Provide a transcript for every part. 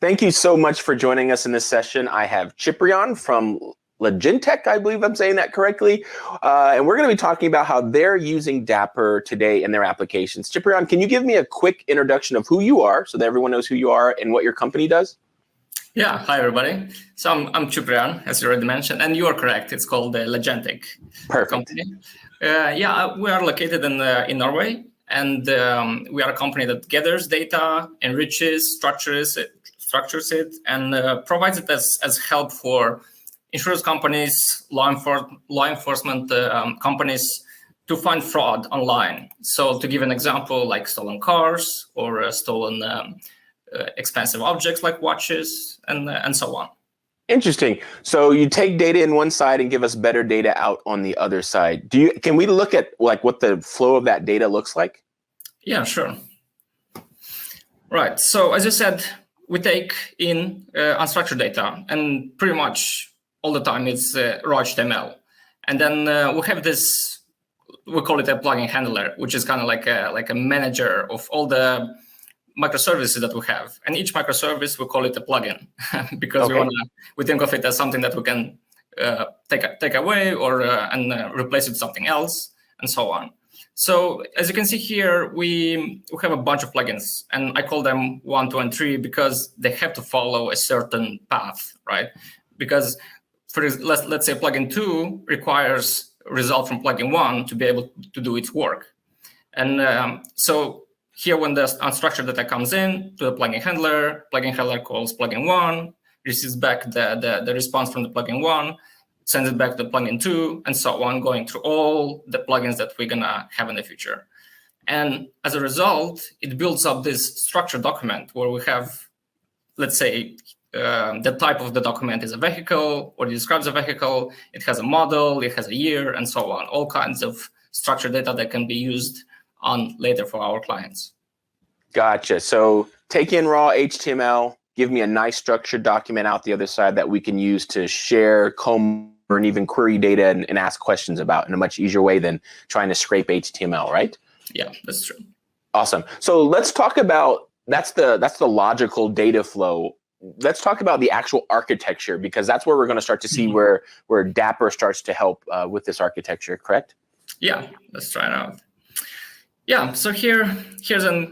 Thank you so much for joining us in this session. I have Ciprian from Legentic, I believe I'm saying that correctly. And we're going to be talking about how they're using Dapr today in their applications. Ciprian, can you give me a quick introduction of who you are so that everyone knows who you are and what your company does? Yeah, hi everybody. So I'm Ciprian, as you already mentioned, and you are correct. It's called the Legentic company. We are located in Norway, and we are a company that gathers data, enriches, structures it, and provides it as help for insurance companies, law enforcement companies to find fraud online. So to give an example, like stolen cars or stolen expensive objects like watches and so on. Interesting. So you take data in one side and give us better data out on the other side. Can we look at like what the flow of that data looks like? Yeah, sure. Right. So as you said, we take in unstructured data, and pretty much all the time it's raw HTML. And then we have this, we call it a plugin handler, which is kind of like a manager of all the microservices that we have. And each microservice, we call it a plugin because we think of it as something that we can take away or and replace it with something else and so on. So as you can see here, we have a bunch of plugins, and I call them 1, 2, and 3 because they have to follow a certain path, right? Because let's say plugin 2 requires a result from plugin 1 to be able to do its work. And so here, when the unstructured data comes in to the plugin handler calls plugin 1, receives back the response from the plugin 1, sends it back to the plugin 2, and so on, going through all the plugins that we're gonna have in the future. And as a result, it builds up this structured document where we have, let's say, the type of the document is a vehicle, or it describes a vehicle, it has a model, it has a year, and so on. All kinds of structured data that can be used on later for our clients. Gotcha. So take in raw HTML, give me a nice structured document out the other side that we can use to share, comb, and even query data and ask questions about in a much easier way than trying to scrape HTML, right? Yeah, that's true. Awesome. So let's talk about, that's the logical data flow. Let's talk about the actual architecture, because that's where we're going to start to see where Dapr starts to help with this architecture, correct? Yeah, let's try it out. Yeah, so here's a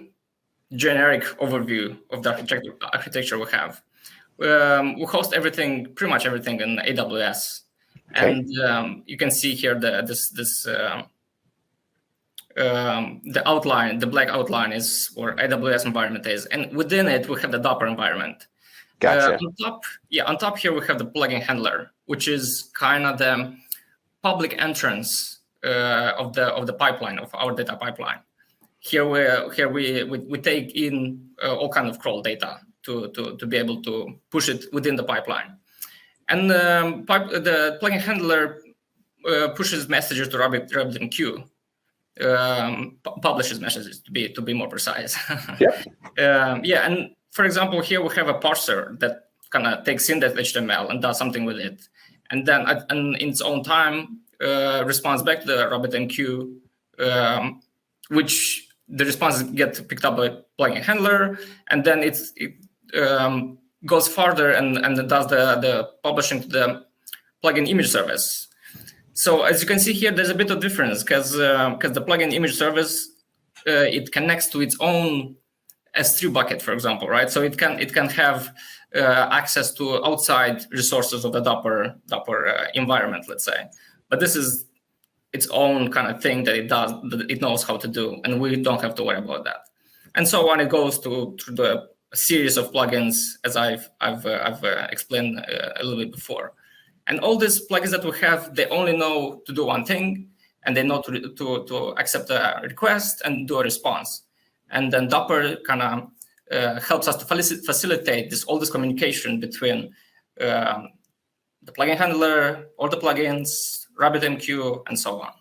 generic overview of the architecture we have. We host pretty much everything in AWS. Okay. And you can see here the outline, the black outline is where AWS environment is. And within it, we have the Dapper environment. Gotcha. On top here, we have the plugin handler, which is kind of the public entrance of the pipeline, of our data pipeline. Here we take in all kind of crawl data to be able to push it within the pipeline. And the plugin handler pushes messages to RabbitMQ, publishes messages to be more precise. Yep. And for example, here we have a parser that kind of takes in that HTML and does something with it, and then in its own time responds back to the RabbitMQ, which the responses get picked up by plugin handler, and then it goes further and does the publishing to the plugin image service. So as you can see here, there's a bit of difference because the plugin image service it connects to its own S3 bucket, for example, right? So it can have access to outside resources of the Dapper environment, let's say. But this is its own kind of thing that it knows how to do, and we don't have to worry about that. And so on, it goes through the series of plugins, as I've explained a little bit before. And all these plugins that we have, they only know to do one thing, and they know to accept a request and do a response. And then Dapper kind of helps us to facilitate all this communication between the plugin handler, all the plugins, RabbitMQ, and so on.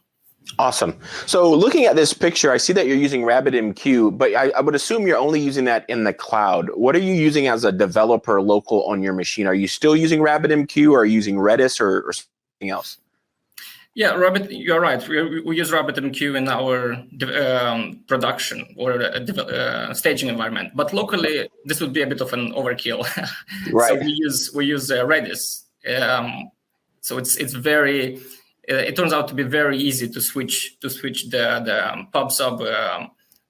Awesome. So looking at this picture, I see that you're using RabbitMQ, but I would assume you're only using that in the cloud. What are you using as a developer local on your machine? Are you still using RabbitMQ, or are you using Redis or something else? Yeah, you're right. We use RabbitMQ in our production or staging environment, but locally this would be a bit of an overkill. So Right. we use Redis. So it's very. It turns out to be very easy to switch the pub sub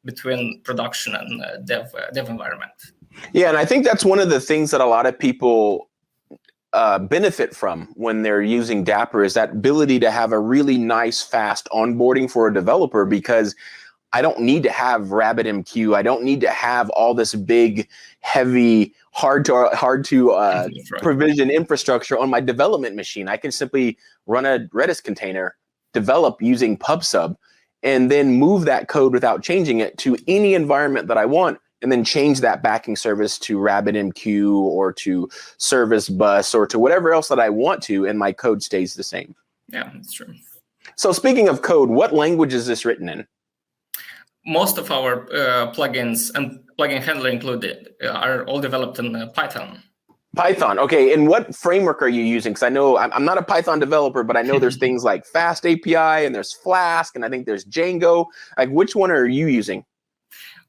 between production and dev environment. Yeah, and I think that's one of the things that a lot of people benefit from when they're using Dapr is that ability to have a really nice, fast onboarding for a developer, because I don't need to have RabbitMQ. I don't need to have all this big, heavy, hard to Right. provision infrastructure on my development machine. I can simply run a Redis container, develop using PubSub, and then move that code without changing it to any environment that I want, and then change that backing service to RabbitMQ or to Service Bus or to whatever else that I want to, and my code stays the same. Yeah, that's true. So speaking of code, what language is this written in? Most of our plugins and plugin handler included are all developed in Python. Python. Okay. And what framework are you using? Because I know I'm not a Python developer, but I know there's things like FastAPI and there's Flask and I think there's Django. Like, which one are you using?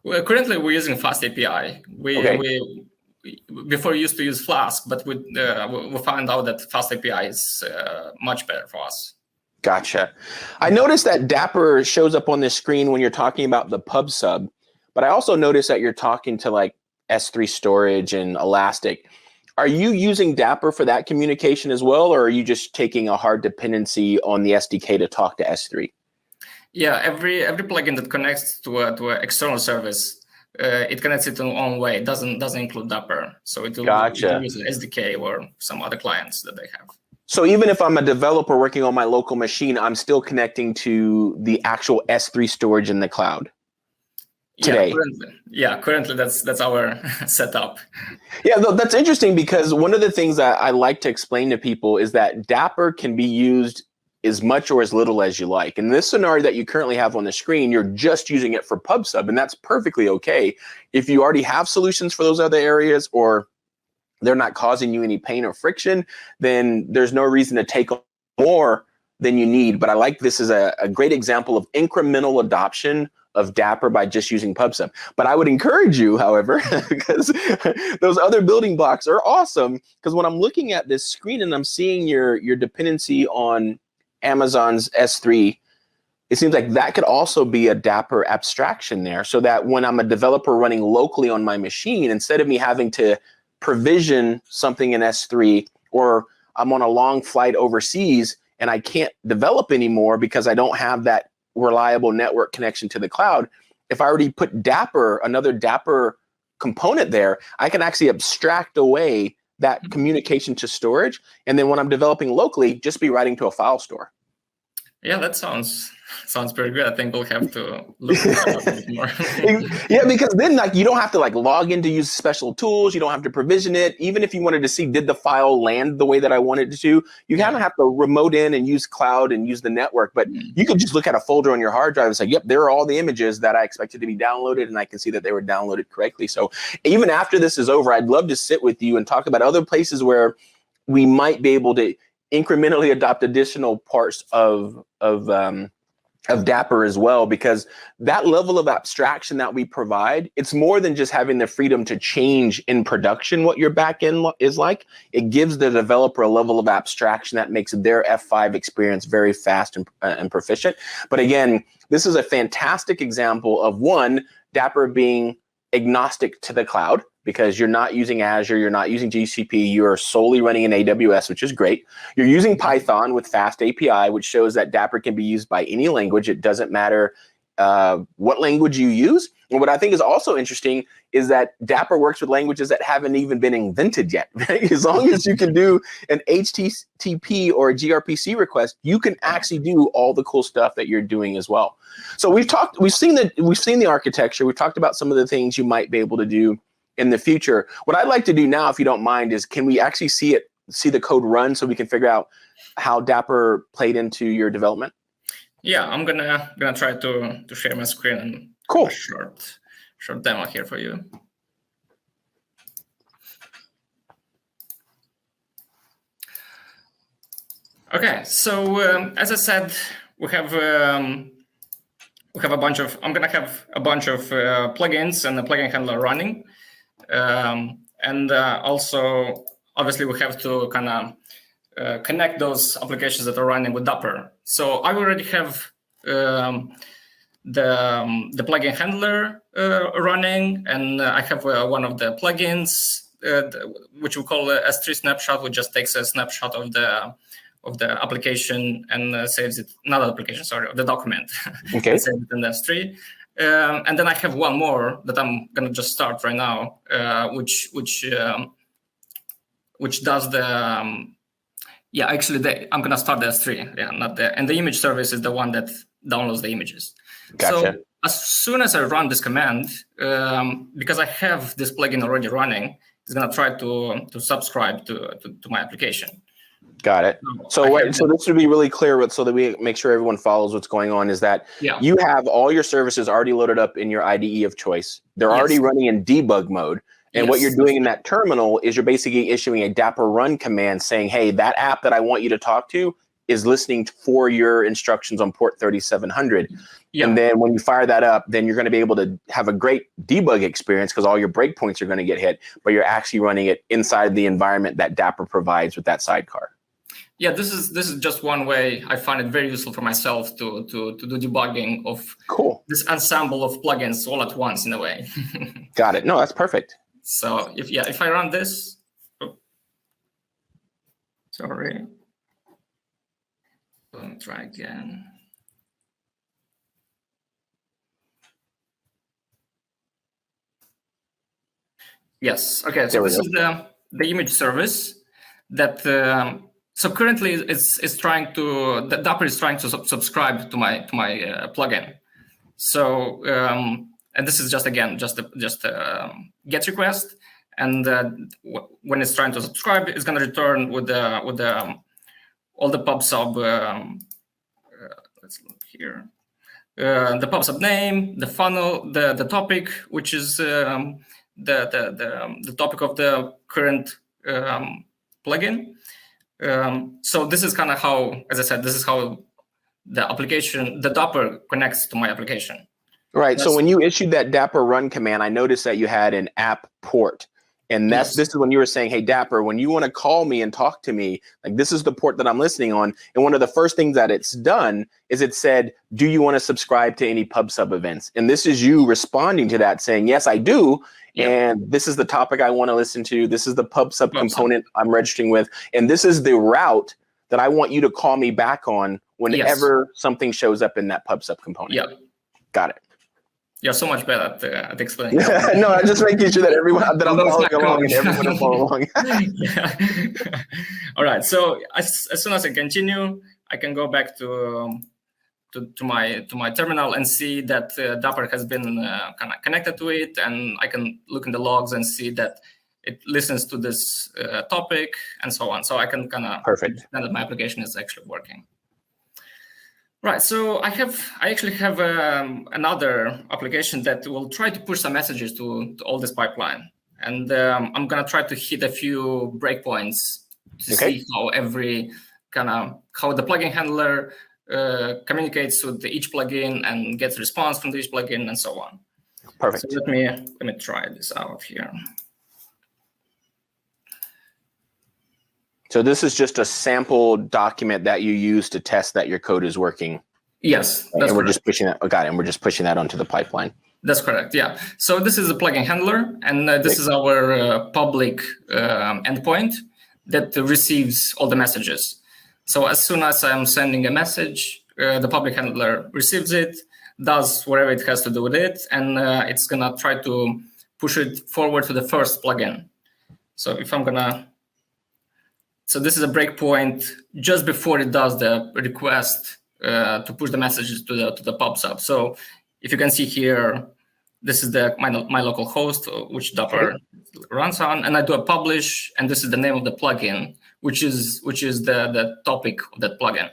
Well, currently, we're using FastAPI. We before used to use Flask, but we found out that FastAPI is much better for us. Gotcha. I noticed that Dapr shows up on the screen when you're talking about the pub sub, but I also noticed that you're talking to like S3 storage and Elastic. Are you using Dapr for that communication as well, or are you just taking a hard dependency on the SDK to talk to S3? Yeah, every plugin that connects to an external service, it connects it in its own way. It doesn't include Dapr, so it will use an SDK or some other clients that they have. So even if I'm a developer working on my local machine, I'm still connecting to the actual S3 storage in the cloud today. Currently that's our setup. Yeah, that's interesting, because one of the things that I like to explain to people is that Dapr can be used as much or as little as you like. In this scenario that you currently have on the screen, you're just using it for PubSub, and that's perfectly okay. If you already have solutions for those other areas, or they're not causing you any pain or friction, then there's no reason to take more than you need. But I like this as a great example of incremental adoption of Dapr by just using PubSub. But I would encourage you, however, because those other building blocks are awesome, because when I'm looking at this screen and I'm seeing your dependency on Amazon's S3, it seems like that could also be a Dapr abstraction there, so that when I'm a developer running locally on my machine, instead of me having to provision something in S3, or I'm on a long flight overseas and I can't develop anymore because I don't have that reliable network connection to the cloud, if I already put Dapr, another Dapr component there, I can actually abstract away that communication to storage, and then when I'm developing locally, just be writing to a file store. Yeah, that sounds pretty good. I think we'll have to look at that a bit more. Yeah, because then like you don't have to like log in to use special tools. You don't have to provision it. Even if you wanted to see, did the file land the way that I wanted it to, you kind of have to remote in and use cloud and use the network. But you could just look at a folder on your hard drive and say, yep, there are all the images that I expected to be downloaded, and I can see that they were downloaded correctly. So even after this is over, I'd love to sit with you and talk about other places where we might be able to incrementally adopt additional parts of Dapr as well, because that level of abstraction that we provide, it's more than just having the freedom to change in production what your backend is like. It gives the developer a level of abstraction that makes their F5 experience very fast and proficient. But again, this is a fantastic example of one, Dapr being agnostic to the cloud, because you're not using Azure, you're not using GCP, you are solely running in AWS, which is great. You're using Python with FastAPI, which shows that Dapr can be used by any language. It doesn't matter what language you use. And what I think is also interesting is that Dapr works with languages that haven't even been invented yet. Right? As long as you can do an HTTP or a gRPC request, you can actually do all the cool stuff that you're doing as well. So we've seen the architecture. We've talked about some of the things you might be able to do in the future. What I'd like to do now, if you don't mind, is can we actually see the code run so we can figure out how Dapr played into your development? Yeah, I'm gonna try to share my screen and cool. A short demo here for you. Okay, so as I said, we have a bunch of. I'm gonna have a bunch of plugins and a plugin handler running, and also obviously we have to kind of connect those applications that are running with Dapr. So I already have the plugin handler running, and I have one of the plugins which we call a S3 snapshot, which just takes a snapshot of the application and saves it, not the application, sorry, of the document. Okay. Saves it in the S3. And then I have one more that I'm gonna just start right now, which does the I'm gonna start the S3. Yeah, not the, and the image service is the one that downloads the images. Gotcha. So as soon as I run this command, because I have this plugin already running, it's gonna try to subscribe to my application. Got it. So this would be really clear, so that we make sure everyone follows what's going on, is that you have all your services already loaded up in your IDE of choice. They're already running in debug mode. And what you're doing in that terminal is you're basically issuing a Dapr run command saying, hey, that app that I want you to talk to is listening for your instructions on port 3700. And then when you fire that up, then you're going to be able to have a great debug experience because all your breakpoints are going to get hit, but you're actually running it inside the environment that Dapr provides with that sidecar. Yeah, this is just one way. I find it very useful for myself to do debugging of this ensemble of plugins all at once in a way. Got it. No, that's perfect. So if I run this, sorry, let me try again. Yes. Okay. So this is the image service that. So currently, it's trying to. The Dapr is trying to subscribe to my plugin. So and this is just a GET request, and when it's trying to subscribe, it's going to return with all the pub sub. Let's look here. The pub sub name, the funnel, the topic, which is the topic of the current plugin. So this is kind of how, as I said, this is how the application, the Dapr connects to my application. Right. So when you issued that Dapr run command, I noticed that you had an app port. And this is when you were saying, hey, Dapr, when you want to call me and talk to me, like this is the port that I'm listening on. And one of the first things that it's done is it said, do you want to subscribe to any pub sub events? And this is you responding to that saying, yes, I do. And this is the topic I want to listen to. This is the pub sub component I'm registering with. And this is the route that I want you to call me back on whenever something shows up in that pub sub component. Yeah. Got it. You're so much better at explaining. No, I'm just making sure that everyone that I'm following along and everyone will follow along. All right. So as soon as I continue, I can go back to my terminal and see that Dapr has been kind of connected to it, and I can look in the logs and see that it listens to this topic and so on. So I can kind of understand that my application is actually working. Right, so I actually have another application that will try to push some messages to all this pipeline, and I'm gonna try to hit a few breakpoints to see how how the plugin handler communicates with each plugin and gets response from each plugin and so on. Perfect. So let me try this out here. So this is just a sample document that you use to test that your code is working. Yes, that's and we're just pushing that. Got it. And we're just pushing that onto the pipeline. That's correct. Yeah. So this is a plugin handler, and this is our public endpoint that receives all the messages. So as soon as I'm sending a message, the public handler receives it, does whatever it has to do with it, and it's gonna try to push it forward to the first plugin. So if I'm gonna So this is a breakpoint just before it does the request to push the messages to the pub sub. So if you can see here, this is my local host, which Dapr runs on, and I do a publish, and this is the name of the plugin, which is the topic of that plugin.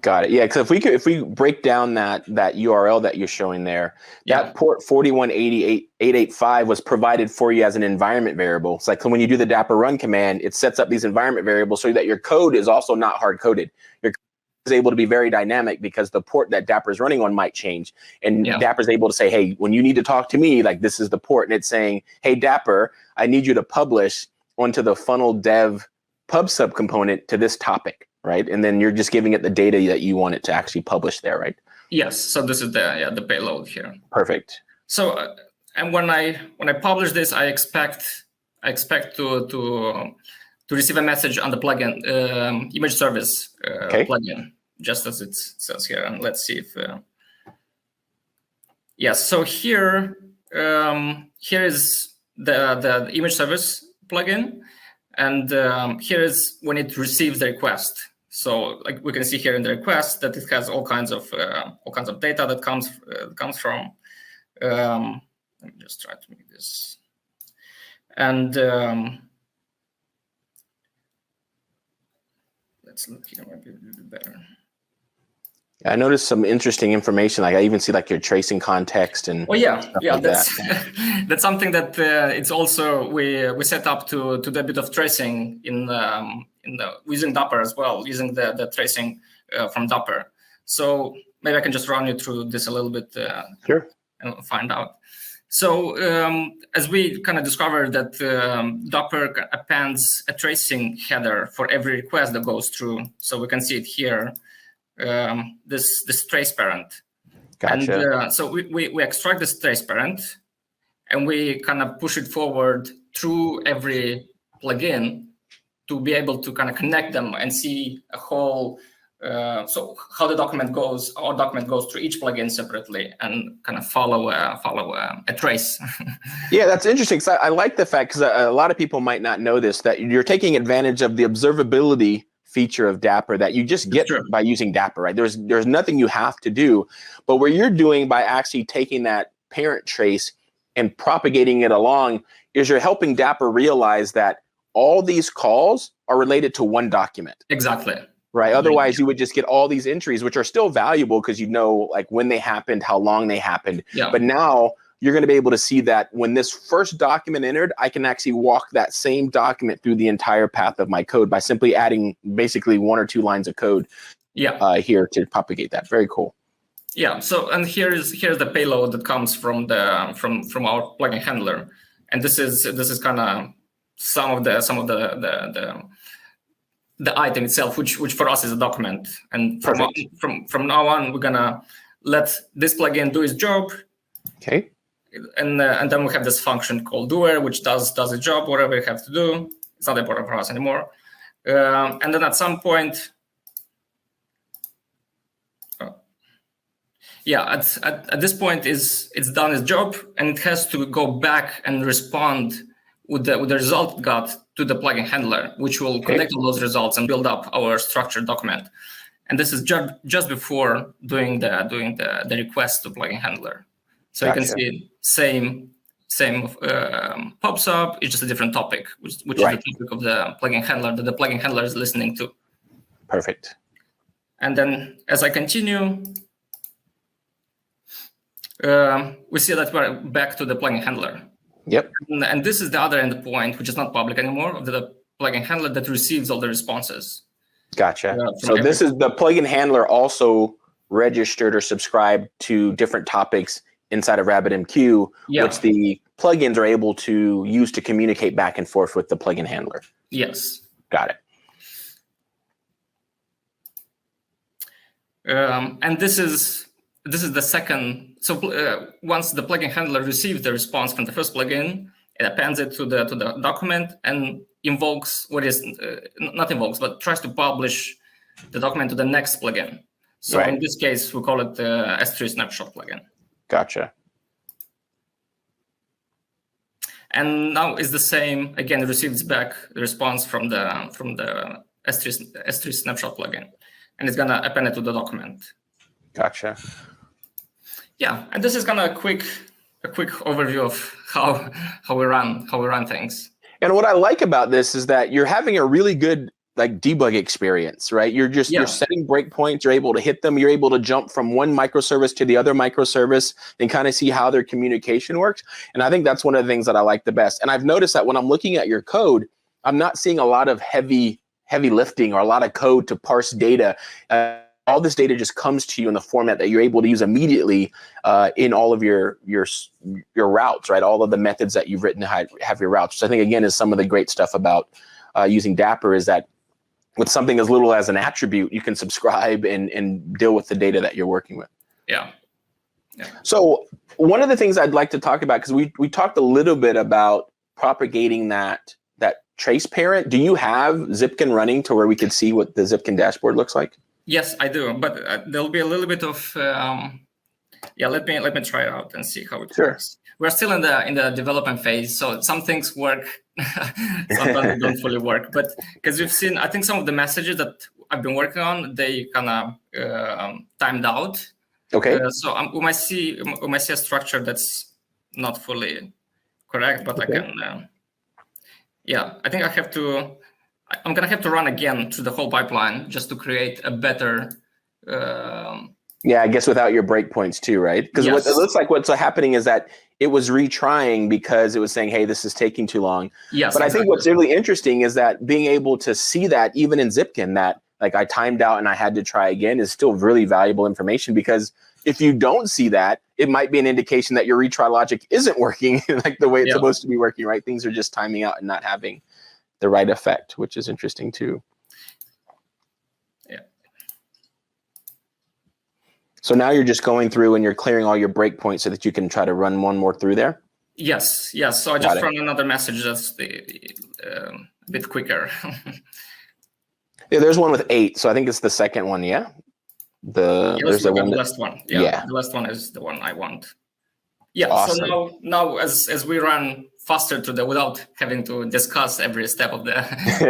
Got it. Yeah, because if we break down that URL that you're showing there, that port 4188.885 was provided for you as an environment variable. It's like when you do the Dapr run command, it sets up these environment variables so that your code is also not hard coded. Your code is able to be very dynamic because the port that Dapr is running on might change, and Dapr is able to say, hey, when you need to talk to me, like this is the port, and it's saying, hey Dapr, I need you to publish onto the funnel dev pub sub component to this topic. Right, and then you're just giving it the data that you want it to actually publish there, right? Yes. So this is the payload here. Perfect. So and when I publish this, I expect to receive a message on the plugin image service plugin, just as it says here. And let's see if yes. So here is the image service plugin. And here is when it receives the request. So like we can see here in the request that it has all kinds of data that comes from. Let me just try to make this. And let's look here, maybe a little bit better. I noticed some interesting information. Like I even see like your tracing context and. Oh yeah, like that's that's something that it's also we set up to do a bit of tracing using Dapper as well, using the tracing from Dapper. So maybe I can just run you through this a little bit. Sure. And find out. So as we kind of discovered that Dapper appends a tracing header for every request that goes through. So we can see it here. This trace parent. Gotcha. And so we extract this trace parent and we kind of push it forward through every plugin to be able to kind of connect them and see a whole, so how the document goes, our document goes through each plugin separately and kind of follow a trace. Yeah, that's interesting. I like the fact, because a lot of people might not know this, that you're taking advantage of the observability feature of Dapr that you just get by using Dapr, right? There's nothing you have to do, but what you're doing by actually taking that parent trace and propagating it along is you're helping Dapr realize that all these calls are related to one document. Exactly. Right. Otherwise, you would just get all these entries, which are still valuable because you know, like when they happened, how long they happened. Yeah. But now you're going to be able to see that when this first document entered, I can actually walk that same document through the entire path of my code by simply adding basically 1 or 2 lines of code here to propagate that. Very cool. Yeah. So, and here's the payload that comes from our plugin handler, and this is kind of some of the item itself, which for us is a document. And from now on, we're gonna let this plugin do its job. Okay. And then we have this function called doer, which does its job, whatever you have to do. It's not important for us anymore. And then at some point, at this point it's done its job, and it has to go back and respond with the result it got to the plugin handler, which will collect all those results and build up our structured document. And this is just before doing the request to plugin handler. So you can see same pops up. It's just a different topic, which is the topic of the plugin handler that the plugin handler is listening to. Perfect. And then as I continue, we see that we're back to the plugin handler. Yep. And this is the other endpoint, which is not public anymore, of the plugin handler that receives all the responses. Gotcha. So this is the plugin handler also registered or subscribed to different topics inside of RabbitMQ, which the plugins are able to use to communicate back and forth with the plugin handler. Yes. Got it. And this is the second. So once the plugin handler receives the response from the first plugin, it appends it to the document and invokes not invokes, but tries to publish the document to the next plugin. So in this case, we call it the S3 snapshot plugin. Gotcha. And now it's the same. Again, it receives back the response from the S3 snapshot plugin, and it's gonna append it to the document. Gotcha. Yeah, and this is kind of a quick overview of how we run things. And what I like about this is that you're having a really good like debug experience, right? You're setting breakpoints, you're able to hit them, you're able to jump from one microservice to the other microservice and kind of see how their communication works. And I think that's one of the things that I like the best. And I've noticed that when I'm looking at your code, I'm not seeing a lot of heavy lifting or a lot of code to parse data. All this data just comes to you in the format that you're able to use immediately in all of your routes, right? All of the methods that you've written to have your routes. Which I think, again, is some of the great stuff about using Dapper, is that with something as little as an attribute, you can subscribe and deal with the data that you're working with. Yeah. So one of the things I'd like to talk about, because we talked a little bit about propagating that trace parent. Do you have Zipkin running to where we could see what the Zipkin dashboard looks like? Yes, I do, but there'll be a little bit of let me try it out and see how it works. We're still in the development phase, so some things work, sometimes they don't fully work. But because you've seen, I think some of the messages that I've been working on, they kind of timed out. Okay. So we might see a structure that's not fully correct, but okay. I can. I think I'm gonna have to run again through the whole pipeline just to create a better. I guess without your breakpoints too, right? Because what it looks like what's happening is that it was retrying because it was saying, hey, this is taking too long. Yes. But I think what's really interesting is that being able to see that even in Zipkin, that like I timed out and I had to try again, is still really valuable information, because if you don't see that, it might be an indication that your retry logic isn't working like the way it's supposed to be working, right? Things are just timing out and not having the right effect, which is interesting too. So now you're just going through and you're clearing all your breakpoints so that you can try to run one more through there? Yes. So I just run another message that's a bit quicker. There's one with 8, so I think it's the second one, yeah? There's the last one. The last one is the one I want. Yeah, awesome. So now as we run faster without having to discuss every step of the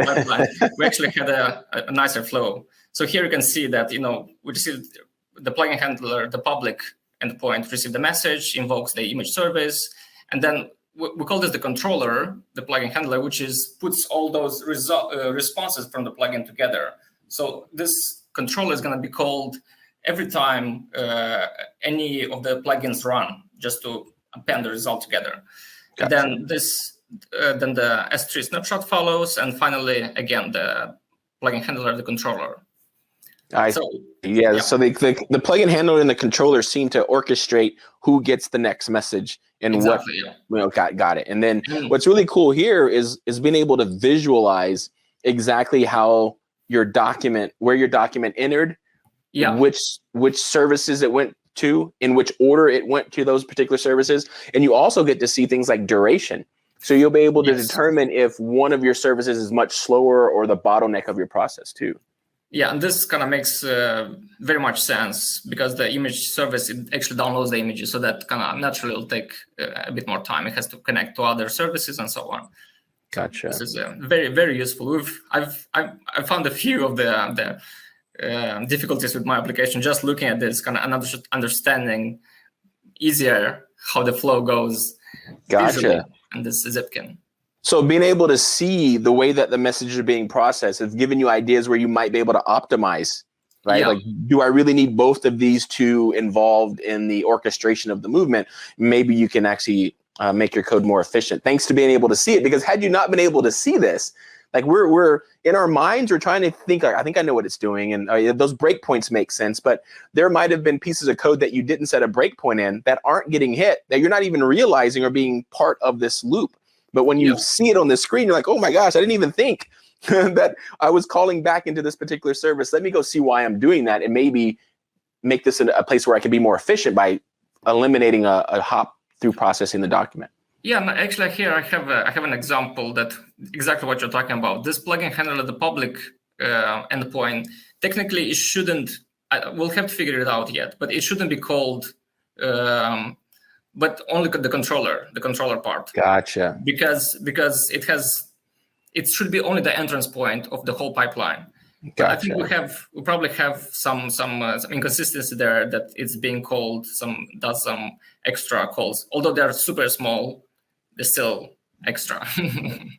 pipeline, we actually had a nicer flow. So here you can see that, we received the plugin handler, the public endpoint received the message, invokes the image service, and then we call this the controller, the plugin handler, which puts all those responses from the plugin together. So this controller is going to be called every time any of the plugins run, just to append the result together. Gotcha. Then then the S3 snapshot follows, and finally, again, the plugin handler, the controller. So the plugin handler and the controller seem to orchestrate who gets the next message and got it. And then what's really cool here is being able to visualize exactly how where your document entered, which services it went to, in which order it went to those particular services. And you also get to see things like duration. So you'll be able to determine if one of your services is much slower or the bottleneck of your process too. Yeah, and this kind of makes very much sense, because the image service, it actually downloads the images, so that kind of naturally will take a bit more time. It has to connect to other services and so on. Gotcha. This is very, very useful. I've found a few of the difficulties with my application just looking at this, kind of understanding easier how the flow goes. Gotcha. And this is Zipkin. So being able to see the way that the messages are being processed has given you ideas where you might be able to optimize, right? Like, do I really need both of these two involved in the orchestration of the movement? Maybe you can actually make your code more efficient thanks to being able to see it. Because had you not been able to see this, like we're in our minds, we're trying to think, I think I know what it's doing. And those breakpoints make sense, but there might have been pieces of code that you didn't set a breakpoint in that aren't getting hit, that you're not even realizing are being part of this loop. But when you see it on the screen, you're like, oh my gosh, I didn't even think that I was calling back into this particular service. Let me go see why I'm doing that, and maybe make this a place where I can be more efficient by eliminating a hop through processing the document. Yeah, no, actually here I have an example that exactly what you're talking about. This plugin handler, the public endpoint, technically it shouldn't, we'll have to figure it out yet, but it shouldn't be called, but only the controller part. Gotcha. Because it should be only the entrance point of the whole pipeline. Gotcha. I think we probably have some inconsistency there, that it's being called does some extra calls. Although they're super small, they still extra.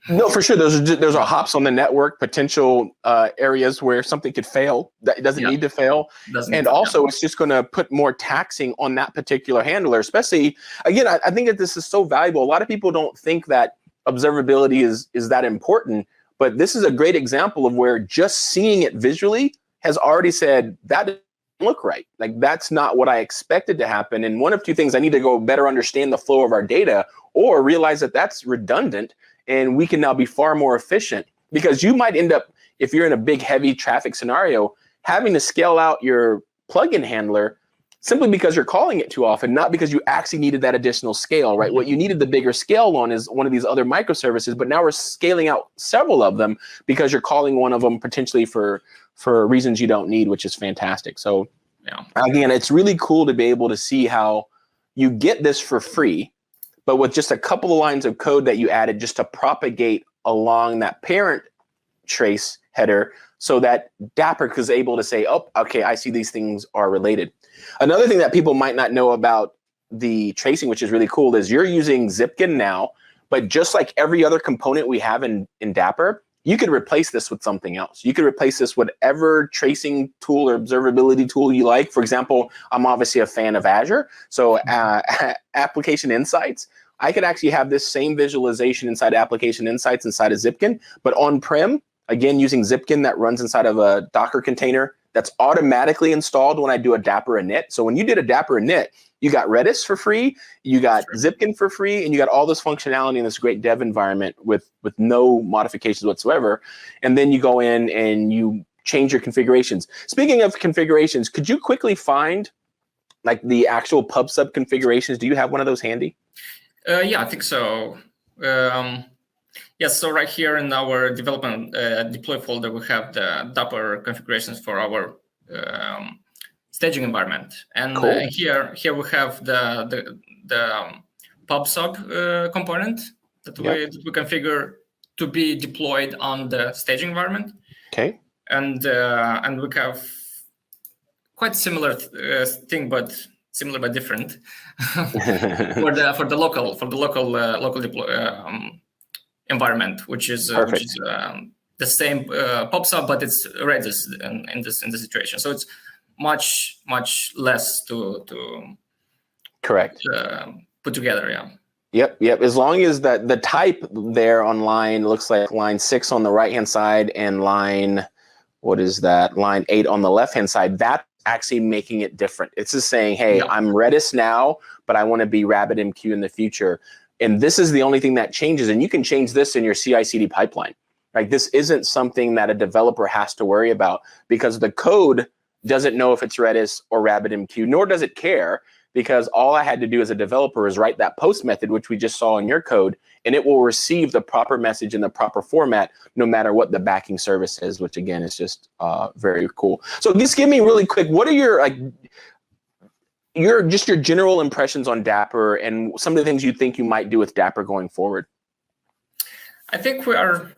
No, for sure. Those are hops on the network, potential areas where something could fail that it doesn't need to fail. And also, it's just going to put more taxing on that particular handler, especially, again, I think that this is so valuable. A lot of people don't think that observability is that important, but this is a great example of where just seeing it visually has already said that doesn't look right. Like, that's not what I expected to happen. And one of two things, I need to go better understand the flow of our data, or realize that that's redundant and we can now be far more efficient, because you might end up, if you're in a big, heavy traffic scenario, having to scale out your plugin handler simply because you're calling it too often, not because you actually needed that additional scale, right? What you needed the bigger scale on is one of these other microservices, but now we're scaling out several of them because you're calling one of them potentially for reasons you don't need, which is fantastic. So again, it's really cool to be able to see how you get this for free, but with just a couple of lines of code that you added just to propagate along that parent trace header, so that Dapr is able to say, oh, okay, I see these things are related. Another thing that people might not know about the tracing, which is really cool, is you're using Zipkin now, but just like every other component we have in Dapr, you could replace this with something else. You could replace this with whatever tracing tool or observability tool you like. For example, I'm obviously a fan of Azure. So Application Insights, I could actually have this same visualization inside Application Insights inside of Zipkin, but on-prem, again, using Zipkin that runs inside of a Docker container that's automatically installed when I do a Dapr init. So when you did a Dapr init, you got Redis for free, you got Zipkin for free, and you got all this functionality in this great dev environment with no modifications whatsoever. And then you go in and you change your configurations. Speaking of configurations, could you quickly find like the actual pub sub configurations? Do you have one of those handy? Yeah, I think so. Yes, so right here in our development deploy folder, we have the Dapper configurations for our staging environment, and cool. Here we have the pub sub component that we configure to be deployed on the staging environment. Okay, and we have quite similar thing, but similar but different for the local deploy environment, which is the same pub sub, but it's Redis in this situation. So it's much less to correct put together. Yep. As long as that the type there on line looks like line 6 on the right hand side and line 8 on the left hand side, that's actually making it different. It's just saying, hey, I'm Redis now, but I want to be RabbitMQ in the future. And this is the only thing that changes. And you can change this in your CI/CD pipeline. Right? This isn't something that a developer has to worry about, because the code doesn't know if it's Redis or RabbitMQ, nor does it care, because all I had to do as a developer is write that post method, which we just saw in your code, and it will receive the proper message in the proper format, no matter what the backing service is, which again is just very cool. So just give me really quick, what are your your general impressions on Dapper and some of the things you think you might do with Dapper going forward? I think we are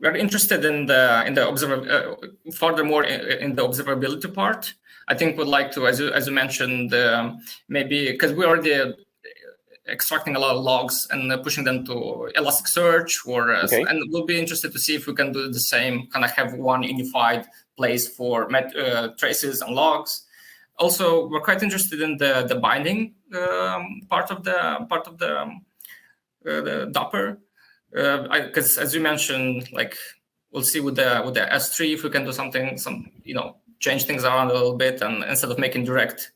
interested in the furthermore in the observability part. I think we'd like to, as you mentioned, maybe because we're already extracting a lot of logs and pushing them to Elasticsearch, and we'll be interested to see if we can do the same, kind of have one unified place for traces and logs. Also, we're quite interested in the binding part of the Dapper, because as you mentioned, like we'll see with the S3 if we can do something, change things around a little bit, and instead of making direct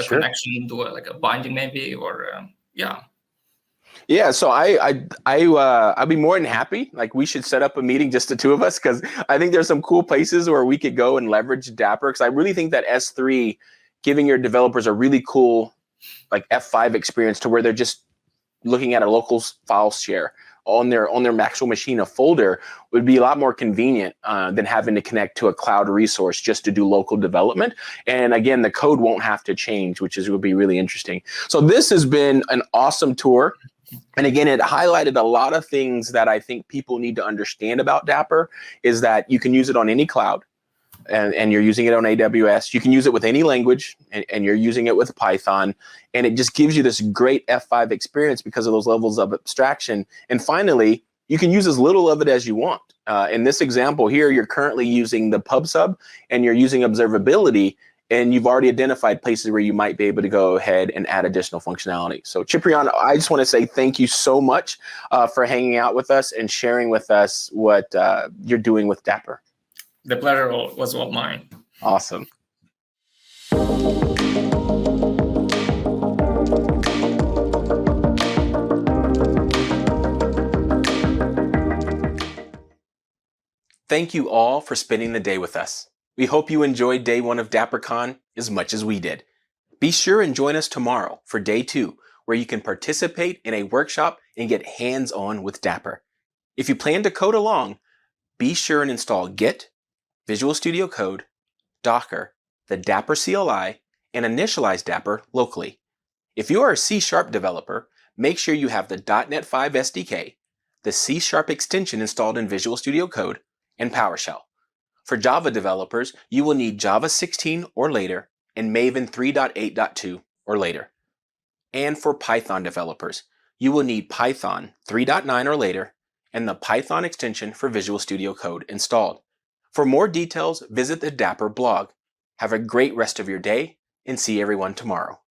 connection, do like a binding maybe, or Yeah, so I'd be more than happy. Like, we should set up a meeting, just the two of us, because I think there's some cool places where we could go and leverage Dapper. Because I really think that S3, giving your developers a really cool like F5 experience, to where they're just looking at a local file share on their actual machine, a folder, would be a lot more convenient than having to connect to a cloud resource just to do local development. And again, the code won't have to change, which would be really interesting. So this has been an awesome tour. And again, it highlighted a lot of things that I think people need to understand about Dapper, is that you can use it on any cloud. and you're using it on AWS. You can use it with any language, and you're using it with Python, and it just gives you this great F5 experience because of those levels of abstraction. And finally, you can use as little of it as you want. In this example here, you're currently using the pub sub, and you're using observability, and you've already identified places where you might be able to go ahead and add additional functionality. So Ciprian, I just want to say thank you so much for hanging out with us and sharing with us what you're doing with Dapper. The pleasure was all mine. Awesome. Thank you all for spending the day with us. We hope you enjoyed day 1 of DapperCon as much as we did. Be sure and join us tomorrow for day 2, where you can participate in a workshop and get hands-on with Dapper. If you plan to code along, be sure and install Git, Visual Studio Code, Docker, the Dapper CLI, and initialize Dapper locally. If you are a C# developer, make sure you have the .NET 5 SDK, the C# extension installed in Visual Studio Code, and PowerShell. For Java developers, you will need Java 16 or later and Maven 3.8.2 or later. And for Python developers, you will need Python 3.9 or later and the Python extension for Visual Studio Code installed. For more details, visit the Dapper blog. Have a great rest of your day and see everyone tomorrow.